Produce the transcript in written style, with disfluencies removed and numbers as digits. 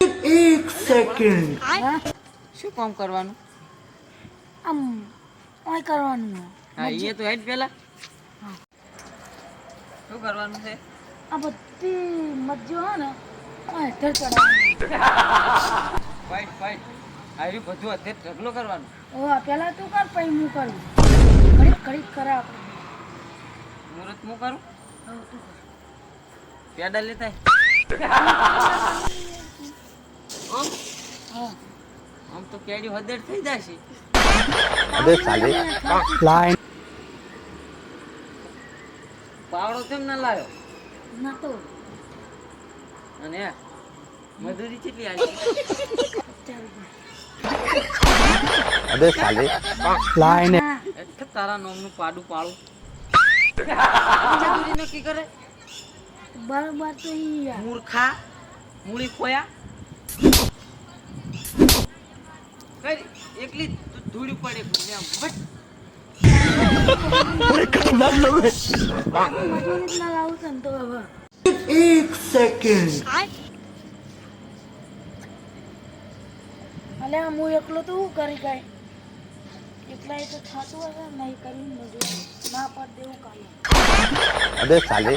एक सेकंड શું કામ કરવાનું? આમ ઓય કરવાનું હા એ તો હેડ પેલા શું કરવાનું છે? આ બધી મજો હે ને ઓય હેઠળ ચડાવવાનું. ફાઈટ ફાઈટ આર્યું બધું અત્યારે ઢગલો કરવાનું. ઓ પેલા તું કર પછી હું કરું. ઘડીક ઘડીક કરે આપણે. મુહૂર્ત હું કરું હવે તું કર. પેડા લેતા આમ હા આમ તો કેડી હદેડ થઈ જશે. अबे साले लाइन પાવડો કેમ ના લાવ્યો? ના તો અને આ મજૂરી કેટલી આવી? 50 રૂપિયા. अबे साले लाइन હા, એટલે તારા નામનું પાડું પાડું મજૂરી નક્કી કરે બરોબર તો ઈ યાર. મૂર્ખા મૂળી ખોયા કઈ એકલી ધૂળી પડે આમ બટ મજૂરી જ ના લાવું છે ને તો હવે. एक सेकंड અલ્યા હું એકલો તો શું કરી કાંઈ એકલા એ તો થતું હશે ને, નહીં કરી મજૂરી ના પર દેવું કાલે. अबे साले